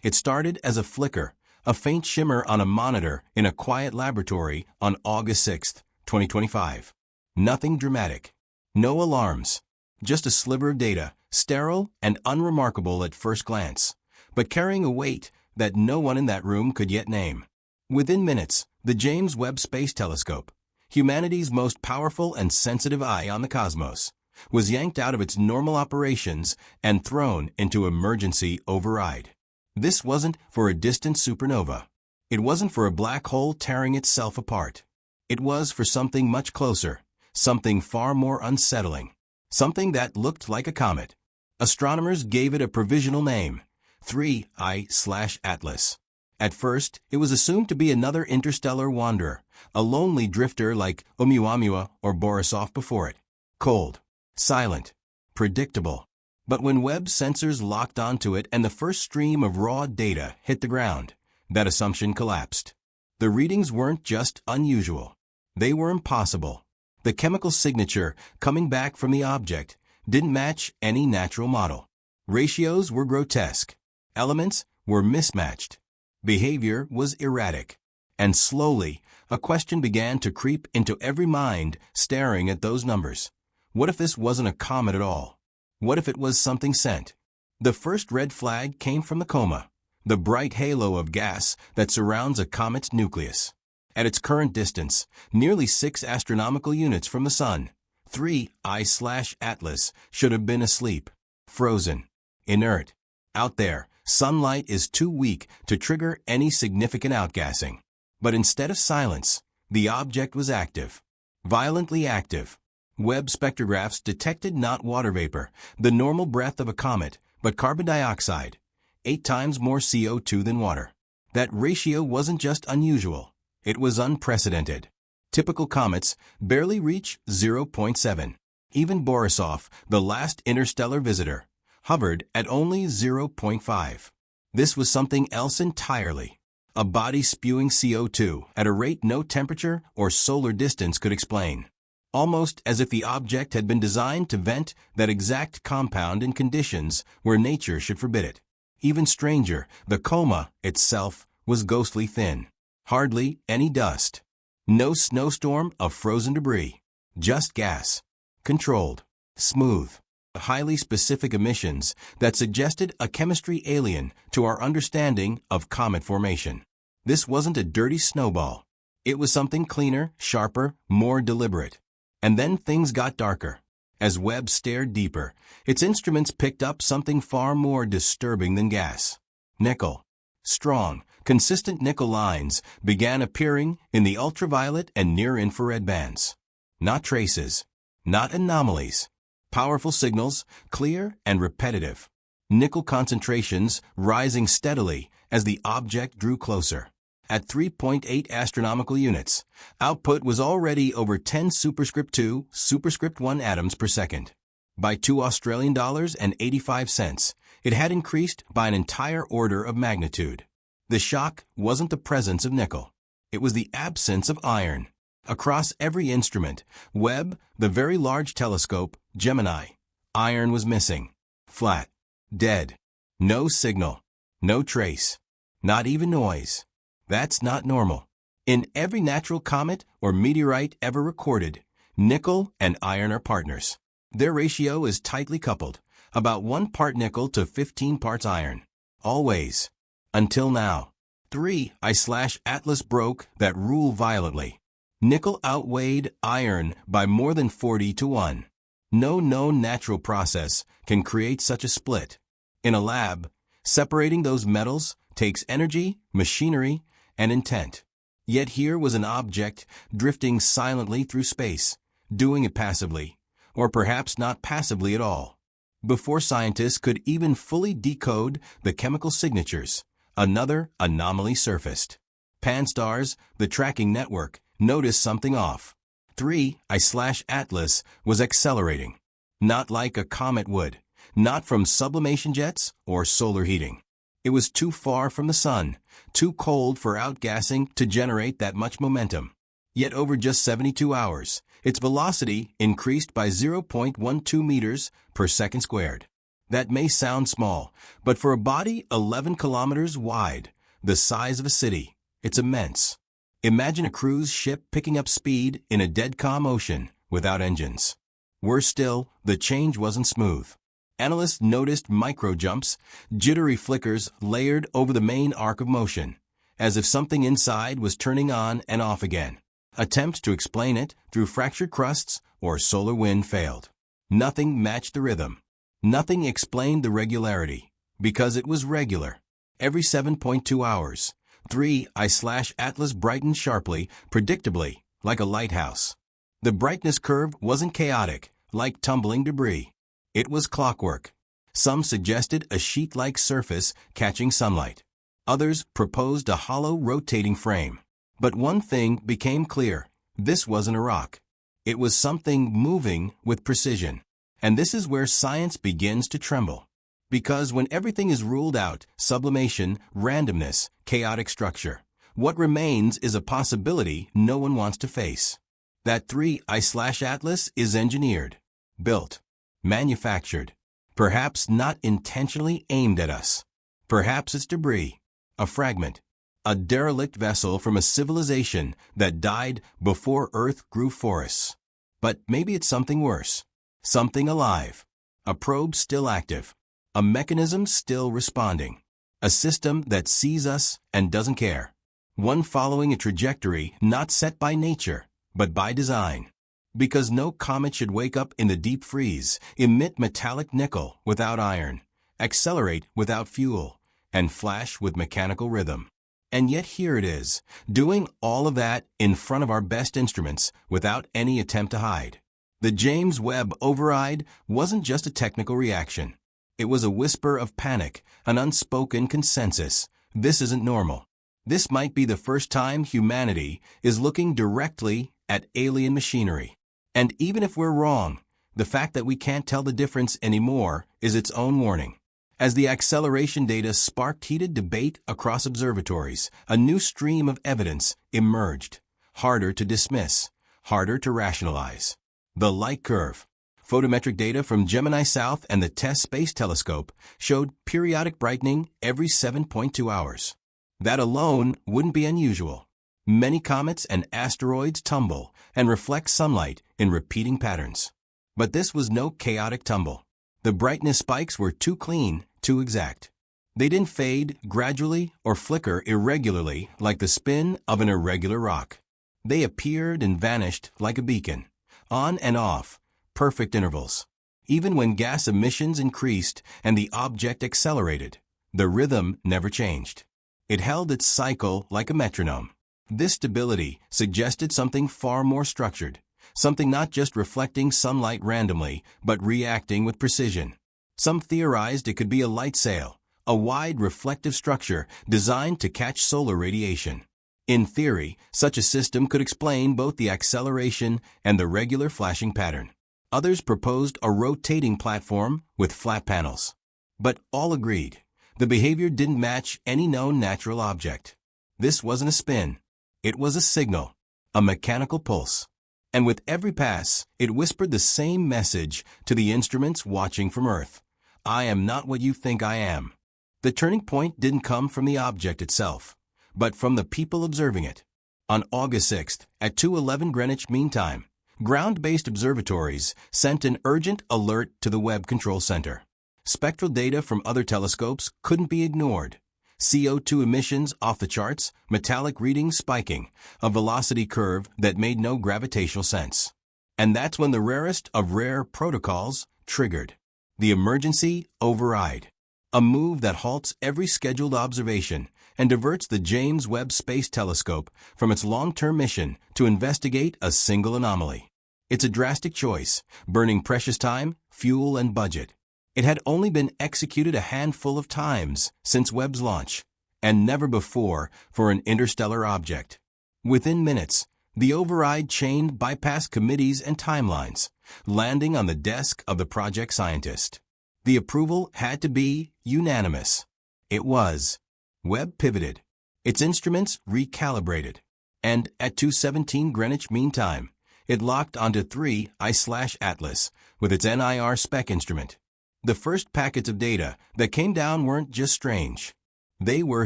It started as a flicker, a faint shimmer on a monitor in a quiet laboratory on August 6, 2025. Nothing dramatic. No alarms. Just a sliver of data, sterile and unremarkable at first glance, but carrying a weight that no one in that room could yet name. Within minutes, the James Webb Space Telescope, humanity's most powerful and sensitive eye on the cosmos, was yanked out of its normal operations and thrown into emergency override. This wasn't for a distant supernova. It wasn't for a black hole tearing itself apart. It was for something much closer, something far more unsettling, something that looked like a comet. Astronomers gave it a provisional name, 3I/Atlas. At first, it was assumed to be another interstellar wanderer, a lonely drifter like Oumuamua or Borisov before it. Cold, silent, predictable. But when Webb's sensors locked onto it and the first stream of raw data hit the ground, that assumption collapsed. The readings weren't just unusual. They were impossible. The chemical signature coming back from the object didn't match any natural model. Ratios were grotesque. Elements were mismatched. Behavior was erratic. And slowly, a question began to creep into every mind staring at those numbers. What if this wasn't a comet at all? What if it was something sent? The first red flag came from the coma, the bright halo of gas that surrounds a comet's nucleus. At its current distance, nearly 6 astronomical units from the Sun, 3I/Atlas should have been asleep, frozen, inert. Out there, sunlight is too weak to trigger any significant outgassing. But instead of silence, the object was active, violently active. Webb spectrographs detected not water vapor, the normal breath of a comet, but carbon dioxide, 8 times more CO2 than water. That ratio wasn't just unusual, it was unprecedented. Typical comets barely reach 0.7. Even Borisov, the last interstellar visitor, hovered at only 0.5. This was something else entirely. A body spewing CO2 at a rate no temperature or solar distance could explain. Almost as if the object had been designed to vent that exact compound in conditions where nature should forbid it. Even stranger, the coma itself was ghostly thin. Hardly any dust. No snowstorm of frozen debris. Just gas. Controlled. Smooth. Highly specific emissions that suggested a chemistry alien to our understanding of comet formation. This wasn't a dirty snowball. It was something cleaner, sharper, more deliberate. And then things got darker. As Webb stared deeper, its instruments picked up something far more disturbing than gas. Nickel. Strong, consistent nickel lines began appearing in the ultraviolet and near-infrared bands. Not traces. Not anomalies. Powerful signals, clear and repetitive. Nickel concentrations rising steadily as the object drew closer. At 3.8 astronomical units, output was already over 10 superscript 2, superscript 1 atoms per second. By $2.85, it had increased by an entire order of magnitude. The shock wasn't the presence of nickel. It was the absence of iron. Across every instrument, Webb, the very large telescope, Gemini, iron was missing. Flat. Dead. No signal. No trace. Not even noise. That's not normal. In every natural comet or meteorite ever recorded, nickel and iron are partners. Their ratio is tightly coupled, about 1 part nickel to 15 parts iron. Always. Until now. 3I/Atlas broke that rule violently. Nickel outweighed iron by more than 40 to 1. No known natural process can create such a split. In a lab, separating those metals takes energy, machinery, and intent. Yet here was an object drifting silently through space, doing it passively, or perhaps not passively at all. Before scientists could even fully decode the chemical signatures, another anomaly surfaced. Pan-STARRS, the tracking network, noticed something off. 3I/Atlas was accelerating. Not like a comet would, not from sublimation jets or solar heating. It was too far from the sun, too cold for outgassing to generate that much momentum. Yet over just 72 hours, its velocity increased by 0.12 meters per second squared. That may sound small, but for a body 11 kilometers wide, the size of a city, it's immense. Imagine a cruise ship picking up speed in a dead calm ocean without engines. Worse still, the change wasn't smooth. Analysts noticed micro-jumps, jittery flickers layered over the main arc of motion, as if something inside was turning on and off again. Attempts to explain it through fractured crusts or solar wind failed. Nothing matched the rhythm. Nothing explained the regularity, because it was regular. Every 7.2 hours, 3I/Atlas brightened sharply, predictably, like a lighthouse. The brightness curve wasn't chaotic, like tumbling debris. It was clockwork. Some suggested a sheet-like surface catching sunlight. Others proposed a hollow rotating frame. But one thing became clear. This wasn't a rock. It was something moving with precision. And this is where science begins to tremble. Because when everything is ruled out, sublimation, randomness, chaotic structure, what remains is a possibility no one wants to face. That 3I/Atlas is engineered, built, manufactured, perhaps not intentionally aimed at us. Perhaps it's debris, a fragment, a derelict vessel from a civilization that died before Earth grew forests. But maybe it's something worse, something alive, a probe still active, a mechanism still responding, a system that sees us and doesn't care, one following a trajectory not set by nature, but by design. Because no comet should wake up in the deep freeze, emit metallic nickel without iron, accelerate without fuel, and flash with mechanical rhythm. And yet here it is, doing all of that in front of our best instruments without any attempt to hide. The James Webb override wasn't just a technical reaction. It was a whisper of panic, an unspoken consensus. This isn't normal. This might be the first time humanity is looking directly at alien machinery. And even if we're wrong, the fact that we can't tell the difference anymore is its own warning. As the acceleration data sparked heated debate across observatories, a new stream of evidence emerged, harder to dismiss, harder to rationalize. The light curve. Photometric data from Gemini South and the TESS Space Telescope showed periodic brightening every 7.2 hours. That alone wouldn't be unusual. Many comets and asteroids tumble and reflect sunlight in repeating patterns. But this was no chaotic tumble. The brightness spikes were too clean, too exact. They didn't fade gradually or flicker irregularly like the spin of an irregular rock. They appeared and vanished like a beacon, on and off, perfect intervals. Even when gas emissions increased and the object accelerated, the rhythm never changed. It held its cycle like a metronome. This stability suggested something far more structured, something not just reflecting sunlight randomly, but reacting with precision. Some theorized it could be a light sail, a wide reflective structure designed to catch solar radiation. In theory, such a system could explain both the acceleration and the regular flashing pattern. Others proposed a rotating platform with flat panels. But all agreed, the behavior didn't match any known natural object. This wasn't a spin. It was a signal, a mechanical pulse. And with every pass, it whispered the same message to the instruments watching from Earth. I am not what you think I am. The turning point didn't come from the object itself, but from the people observing it. On August 6th, at 2:11 Greenwich Mean Time, ground-based observatories sent an urgent alert to the Webb Control Center. Spectral data from other telescopes couldn't be ignored. CO2 emissions off the charts, metallic readings spiking, a velocity curve that made no gravitational sense. And that's when the rarest of rare protocols triggered. The emergency override. A move that halts every scheduled observation and diverts the James Webb Space Telescope from its long-term mission to investigate a single anomaly. It's a drastic choice, burning precious time, fuel, and budget. It had only been executed a handful of times since Webb's launch, and never before for an interstellar object. Within minutes, the override chain bypassed committees and timelines, landing on the desk of the project scientist. The approval had to be unanimous. It was. Webb pivoted, its instruments recalibrated, and at 2:17 Greenwich Mean Time, it locked onto 3I/Atlas with its NIR spec instrument. The first packets of data that came down weren't just strange. They were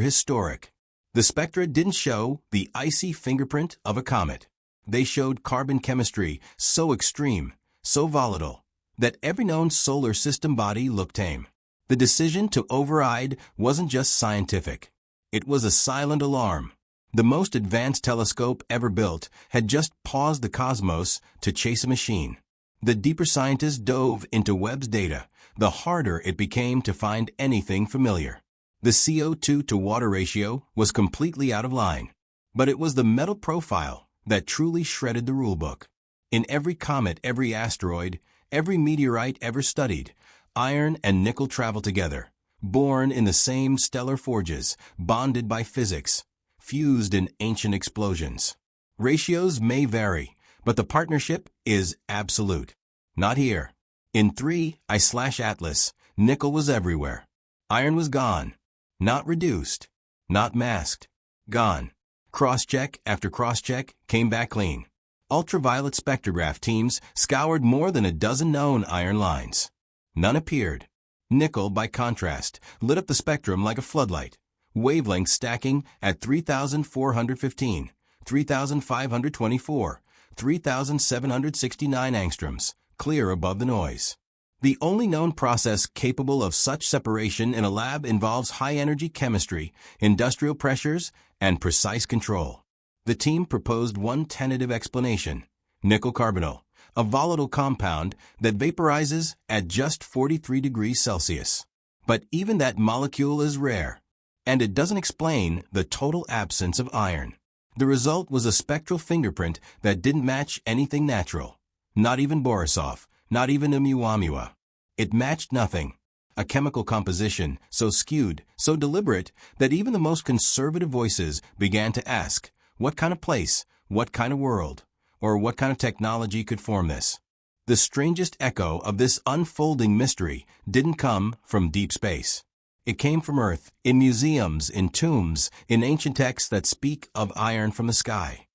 historic. The spectra didn't show the icy fingerprint of a comet. They showed carbon chemistry so extreme, so volatile, that every known solar system body looked tame. The decision to override wasn't just scientific. It was a silent alarm. The most advanced telescope ever built had just paused the cosmos to chase a machine. The deeper scientists dove into Webb's data, the harder it became to find anything familiar. The CO2 to water ratio was completely out of line. But it was the metal profile that truly shredded the rulebook. In every comet, every asteroid, every meteorite ever studied, iron and nickel travel together, born in the same stellar forges, bonded by physics, fused in ancient explosions. Ratios may vary, but the partnership is absolute. Not here. In 3I/Atlas, nickel was everywhere. Iron was gone. Not reduced. Not masked. Gone. Cross-check after cross-check came back clean. Ultraviolet spectrograph teams scoured more than a dozen known iron lines. None appeared. Nickel, by contrast, lit up the spectrum like a floodlight, wavelengths stacking at 3,415, 3,524, 3,769 angstroms, clear above the noise. The only known process capable of such separation in a lab involves high-energy chemistry, industrial pressures, and precise control. The team proposed one tentative explanation: nickel carbonyl, a volatile compound that vaporizes at just 43 degrees Celsius. But even that molecule is rare, and it doesn't explain the total absence of iron. The result was a spectral fingerprint that didn't match anything natural. Not even Borisov, not even Oumuamua. It matched nothing. A chemical composition so skewed, so deliberate, that even the most conservative voices began to ask, what kind of place, what kind of world, or what kind of technology could form this? The strangest echo of this unfolding mystery didn't come from deep space. It came from Earth, in museums, in tombs, in ancient texts that speak of iron from the sky.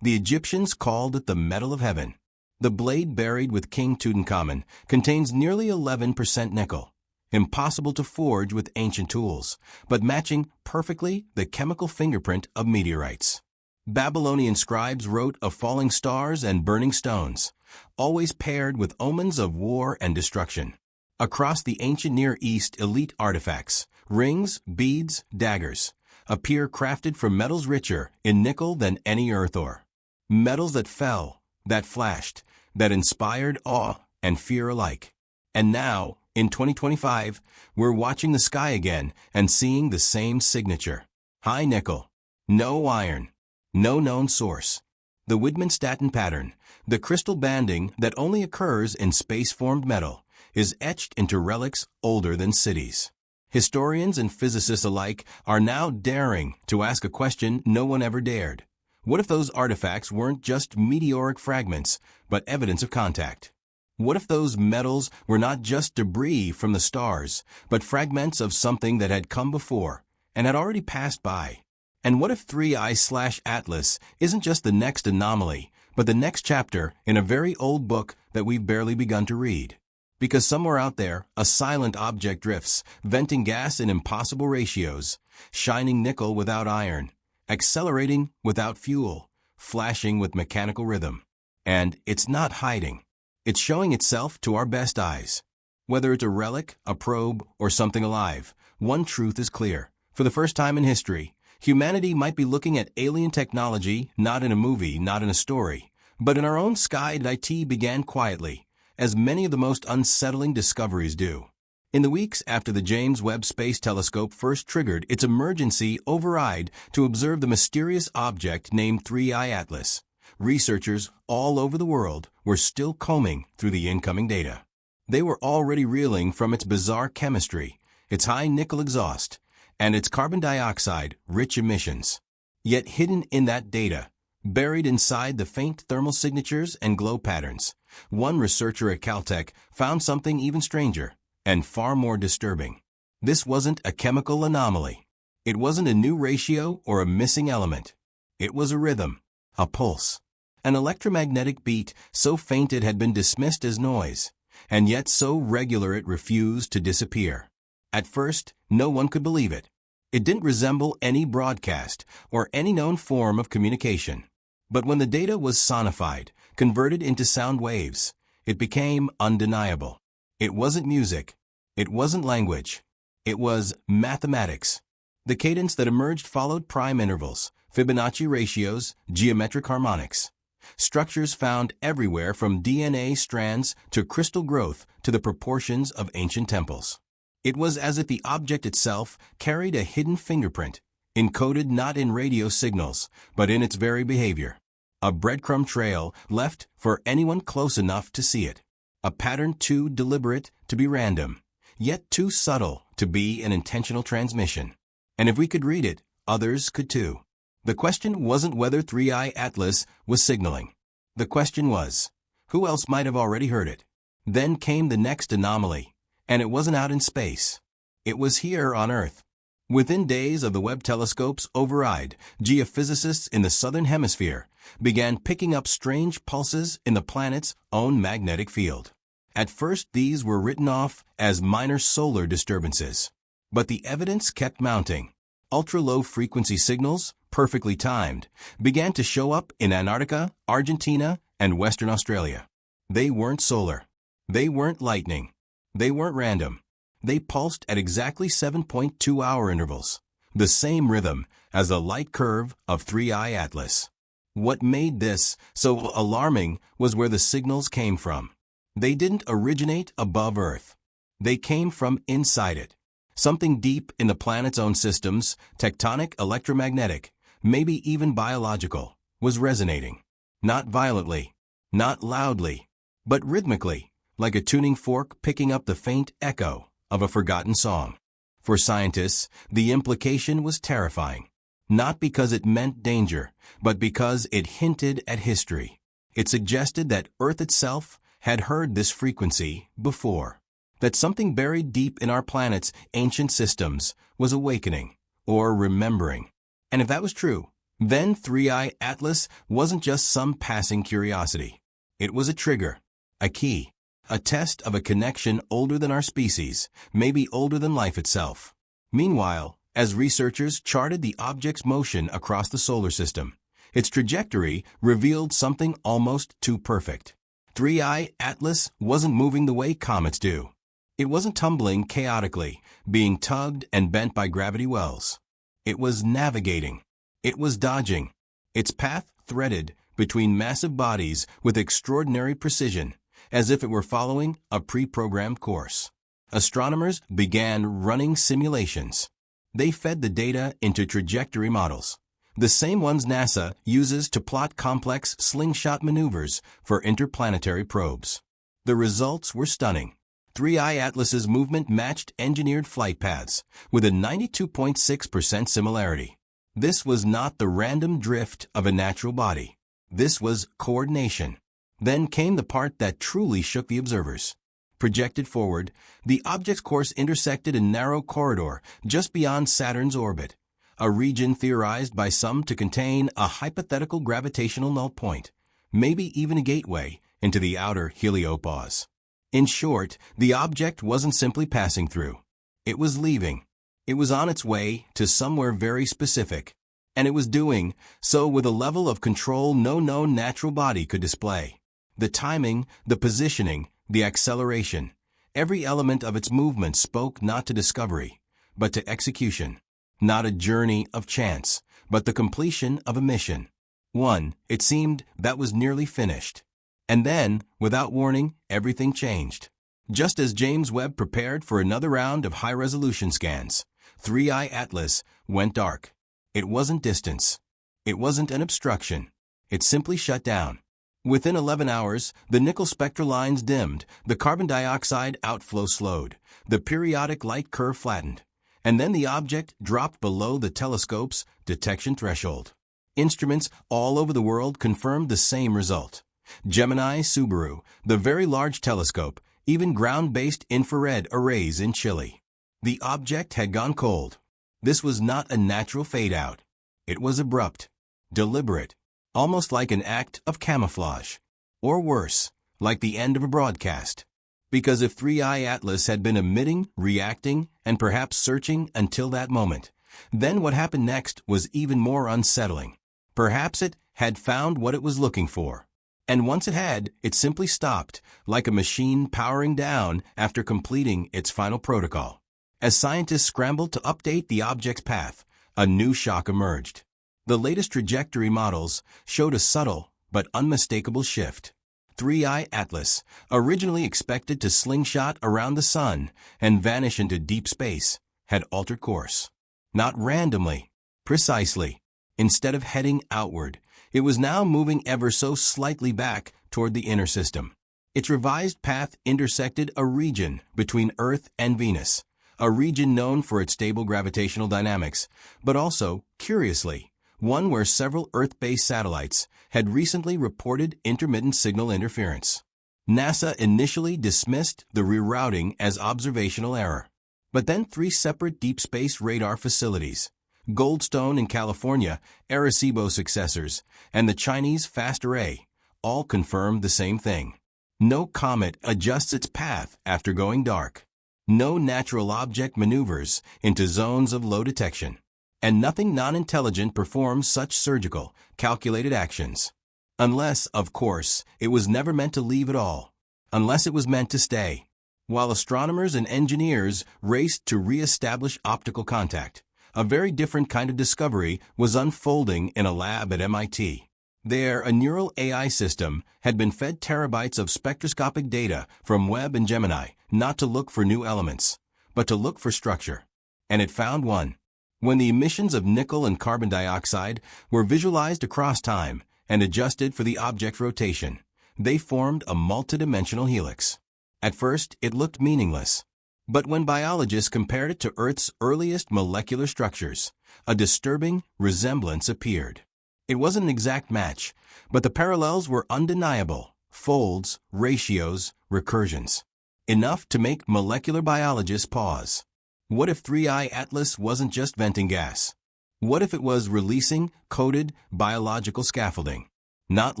The Egyptians called it the metal of heaven. The blade buried with King Tutankhamun contains nearly 11% nickel, impossible to forge with ancient tools, but matching perfectly the chemical fingerprint of meteorites. Babylonian scribes wrote of falling stars and burning stones, always paired with omens of war and destruction. Across the ancient Near East, elite artifacts, rings, beads, daggers, appear crafted from metals richer in nickel than any earth ore. Metals that fell, that flashed, that inspired awe and fear alike. And now, in 2025, we're watching the sky again and seeing the same signature. High nickel. No iron. No known source. The Widmanstatten pattern, the crystal banding that only occurs in space-formed metal, is etched into relics older than cities. Historians and physicists alike are now daring to ask a question no one ever dared. What if those artifacts weren't just meteoric fragments, but evidence of contact? What if those metals were not just debris from the stars, but fragments of something that had come before and had already passed by? And what if 3I/Atlas isn't just the next anomaly, but the next chapter in a very old book that we've barely begun to read? Because somewhere out there, a silent object drifts, venting gas in impossible ratios, shining nickel without iron, accelerating without fuel, flashing with mechanical rhythm. And it's not hiding. It's showing itself to our best eyes. Whether it's a relic, a probe, or something alive, one truth is clear. For the first time in history, humanity might be looking at alien technology not in a movie, not in a story, but in our own sky. IT began quietly, as many of the most unsettling discoveries do. In the weeks after the James Webb Space Telescope first triggered its emergency override to observe the mysterious object named 3I/Atlas, researchers all over the world were still combing through the incoming data. They were already reeling from its bizarre chemistry, its high nickel exhaust, and its carbon dioxide-rich emissions. Yet hidden in that data, buried inside the faint thermal signatures and glow patterns, one researcher at Caltech found something even stranger and far more disturbing. This wasn't a chemical anomaly. It wasn't a new ratio or a missing element. It was a rhythm, a pulse, an electromagnetic beat so faint it had been dismissed as noise. and yet so regular it refused to disappear. At first, no one could believe it. It didn't resemble any broadcast or any known form of communication. But when the data was sonified, converted into sound waves, it became undeniable. It wasn't music. It wasn't language. It was mathematics. The cadence that emerged followed prime intervals, Fibonacci ratios, geometric harmonics. Structures found everywhere from DNA strands to crystal growth to the proportions of ancient temples. It was as if the object itself carried a hidden fingerprint, encoded not in radio signals, but in its very behavior. A breadcrumb trail left for anyone close enough to see it. A pattern too deliberate to be random, yet too subtle to be an intentional transmission. And if we could read it, others could too. The question wasn't whether 3I Atlas was signaling. The question was, who else might have already heard it? Then came the next anomaly, and it wasn't out in space. It was here on Earth. Within days of the Webb telescope's override, geophysicists in the southern hemisphere began picking up strange pulses in the planet's own magnetic field. At first, these were written off as minor solar disturbances. But the evidence kept mounting. Ultra-low frequency signals, perfectly timed, began to show up in Antarctica, Argentina, and Western Australia. They weren't solar. They weren't lightning. They weren't random. They pulsed at exactly 7.2-hour intervals, the same rhythm as the light curve of 3I Atlas. What made this so alarming was where the signals came from. They didn't originate above Earth. They came from inside it. Something deep in the planet's own systems, tectonic, electromagnetic, maybe even biological, was resonating. Not violently, not loudly, but rhythmically, like a tuning fork picking up the faint echo of a forgotten song. For scientists, the implication was terrifying. Not because it meant danger, but because it hinted at history. It suggested that Earth itself had heard this frequency before. That something buried deep in our planet's ancient systems was awakening, or remembering. And if that was true, then 3I Atlas wasn't just some passing curiosity. It was a trigger, a key, a test of a connection older than our species, maybe older than life itself. Meanwhile, as researchers charted the object's motion across the solar system, its trajectory revealed something almost too perfect. 3I Atlas wasn't moving the way comets do. It wasn't tumbling chaotically, being tugged and bent by gravity wells. It was navigating. It was dodging. Its path threaded between massive bodies with extraordinary precision, as if it were following a pre-programmed course. Astronomers began running simulations. They fed the data into trajectory models, the same ones NASA uses to plot complex slingshot maneuvers for interplanetary probes. The results were stunning. 3I Atlas's movement matched engineered flight paths with a 92.6% similarity. This was not the random drift of a natural body. This was coordination. Then came the part that truly shook the observers. Projected forward, the object's course intersected a narrow corridor just beyond Saturn's orbit, a region theorized by some to contain a hypothetical gravitational null point, maybe even a gateway into the outer heliopause. In short, the object wasn't simply passing through. It was leaving. It was on its way to somewhere very specific. And it was doing so with a level of control no known natural body could display. The timing, the positioning, the acceleration, every element of its movement spoke not to discovery, but to execution. Not a journey of chance, but the completion of a mission. One, it seemed, that was nearly finished. And then, without warning, everything changed. Just as James Webb prepared for another round of high-resolution scans, 3I Atlas went dark. It wasn't distance. It wasn't an obstruction. It simply shut down. Within 11 hours, the nickel spectral lines dimmed, the carbon dioxide outflow slowed, the periodic light curve flattened, and then the object dropped below the telescope's detection threshold. Instruments all over the world confirmed the same result. Gemini, Subaru, the Very Large Telescope, even ground-based infrared arrays in Chile. The object had gone cold. This was not a natural fade-out. It was abrupt, deliberate, almost like an act of camouflage. Or worse, like the end of a broadcast. Because if 3i Atlas had been emitting, reacting, and perhaps searching until that moment, then what happened next was even more unsettling. Perhaps it had found what it was looking for. And once it had, it simply stopped, like a machine powering down after completing its final protocol. As scientists scrambled to update the object's path, a new shock emerged. The latest trajectory models showed a subtle but unmistakable shift. 3i Atlas, originally expected to slingshot around the sun and vanish into deep space, had altered course. Not randomly, precisely. Instead of heading outward, it was now moving ever so slightly back toward the inner system. Its revised path intersected a region between Earth and Venus, a region known for its stable gravitational dynamics, but also, curiously, one where several Earth-based satellites had recently reported intermittent signal interference. NASA initially dismissed the rerouting as observational error. But then 3 separate deep space radar facilities, Goldstone in California, Arecibo successors, and the Chinese Fast Array, all confirmed the same thing. No comet adjusts its path after going dark. No natural object maneuvers into zones of low detection. And nothing non-intelligent performs such surgical, calculated actions. Unless, of course, it was never meant to leave at all. Unless it was meant to stay. While astronomers and engineers raced to re-establish optical contact, a very different kind of discovery was unfolding in a lab at MIT. There, a neural AI system had been fed terabytes of spectroscopic data from Webb and Gemini, not to look for new elements, but to look for structure. And it found one. When the emissions of nickel and carbon dioxide were visualized across time and adjusted for the object's rotation, they formed a multidimensional helix. At first, it looked meaningless. But when biologists compared it to Earth's earliest molecular structures, a disturbing resemblance appeared. It wasn't an exact match, but the parallels were undeniable: folds, ratios, recursions. Enough to make molecular biologists pause. What if 3i Atlas wasn't just venting gas? What if it was releasing coded biological scaffolding? Not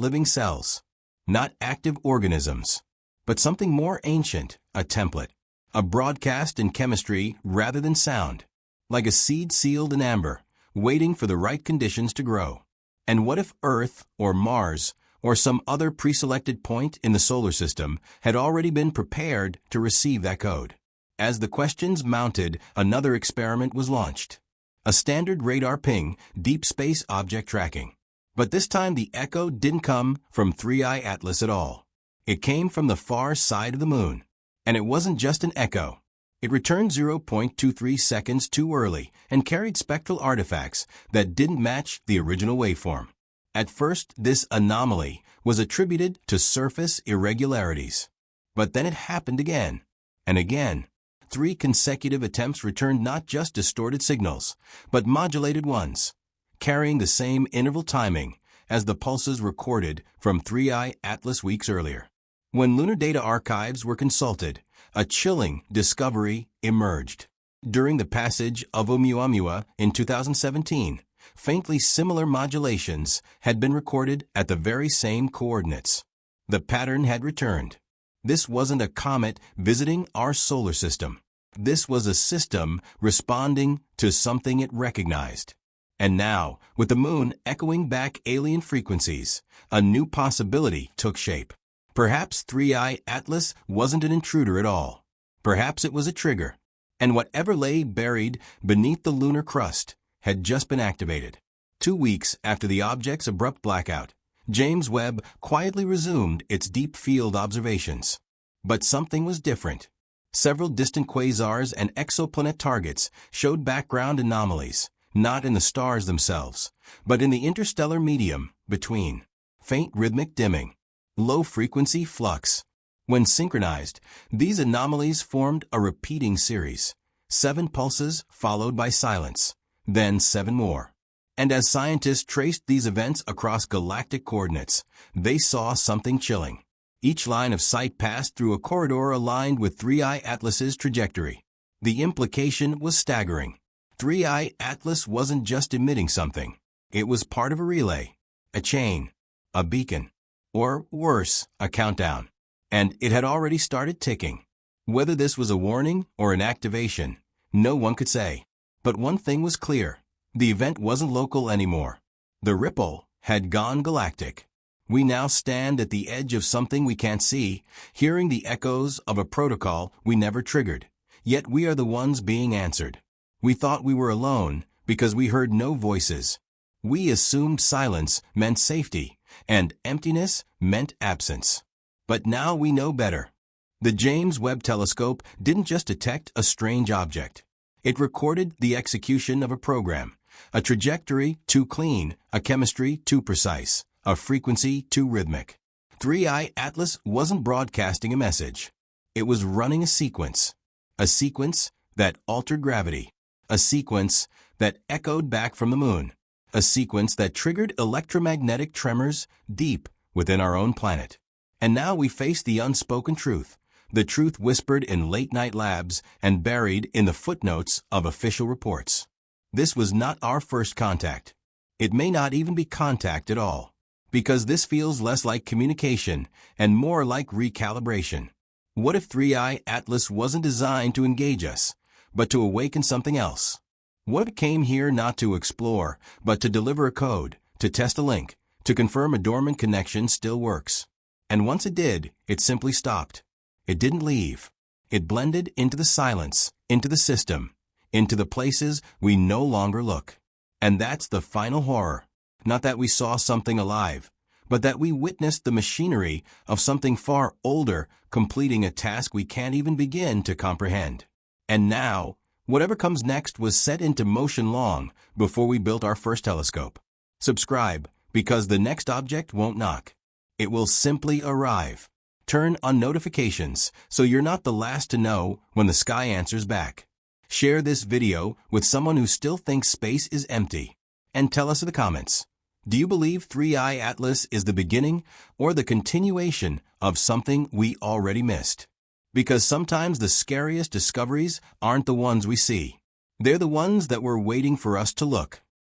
living cells, not active organisms, but something more ancient, a template, a broadcast in chemistry rather than sound, like a seed sealed in amber, waiting for the right conditions to grow. And what if Earth, or Mars, or some other pre-selected point in the solar system had already been prepared to receive that code? As the questions mounted, another experiment was launched. A standard radar ping, deep space object tracking. But this time the echo didn't come from 3i Atlas at all. It came from the far side of the moon. And it wasn't just an echo. It returned 0.23 seconds too early and carried spectral artifacts that didn't match the original waveform. At first, this anomaly was attributed to surface irregularities. But then it happened again, and again. 3 consecutive attempts returned not just distorted signals, but modulated ones, carrying the same interval timing as the pulses recorded from 3i Atlas weeks earlier. When lunar data archives were consulted, a chilling discovery emerged. During the passage of Oumuamua in 2017, faintly similar modulations had been recorded at the very same coordinates. The pattern had returned. This wasn't a comet visiting our solar system. This was a system responding to something it recognized. And now, with the moon echoing back alien frequencies, a new possibility took shape. Perhaps 3i Atlas wasn't an intruder at all. Perhaps it was a trigger. And whatever lay buried beneath the lunar crust had just been activated. 2 weeks after the object's abrupt blackout, James Webb quietly resumed its deep field observations. But something was different. Several distant quasars and exoplanet targets showed background anomalies, not in the stars themselves, but in the interstellar medium between. Faint rhythmic dimming, low-frequency flux. When synchronized, these anomalies formed a repeating series. 7 pulses followed by silence, then 7 more. And as scientists traced these events across galactic coordinates, they saw something chilling. Each line of sight passed through a corridor aligned with 3i Atlas's trajectory. The implication was staggering. 3i Atlas wasn't just emitting something. It was part of a relay, a chain, a beacon, or worse, a countdown. And it had already started ticking. Whether this was a warning or an activation, no one could say. But one thing was clear. The event wasn't local anymore. The ripple had gone galactic. We now stand at the edge of something we can't see, hearing the echoes of a protocol we never triggered. Yet we are the ones being answered. We thought we were alone because we heard no voices. We assumed silence meant safety, and emptiness meant absence. But now we know better. The James Webb Telescope didn't just detect a strange object. It recorded the execution of a program, a trajectory too clean, a chemistry too precise, a frequency too rhythmic. 3i Atlas wasn't broadcasting a message. It was running a sequence that altered gravity, a sequence that echoed back from the moon, a sequence that triggered electromagnetic tremors deep within our own planet. And now we face the unspoken truth, the truth whispered in late-night labs and buried in the footnotes of official reports. This was not our first contact. It may not even be contact at all, because this feels less like communication and more like recalibration. What if 3i Atlas wasn't designed to engage us, but to awaken something else? What if it came here not to explore, but to deliver a code, to test a link, to confirm a dormant connection still works? And once it did, it simply stopped. It didn't leave. It blended into the silence, into the system, into the places we no longer look. And that's the final horror. Not that we saw something alive, but that we witnessed the machinery of something far older completing a task we can't even begin to comprehend. And now, whatever comes next was set into motion long before we built our first telescope. Subscribe, because the next object won't knock. It will simply arrive. Turn on notifications so you're not the last to know when the sky answers back. Share this video with someone who still thinks space is empty. And tell us in the comments, do you believe 3i Atlas is the beginning or the continuation of something we already missed? Because sometimes the scariest discoveries aren't the ones we see. They're the ones that were waiting for us to look.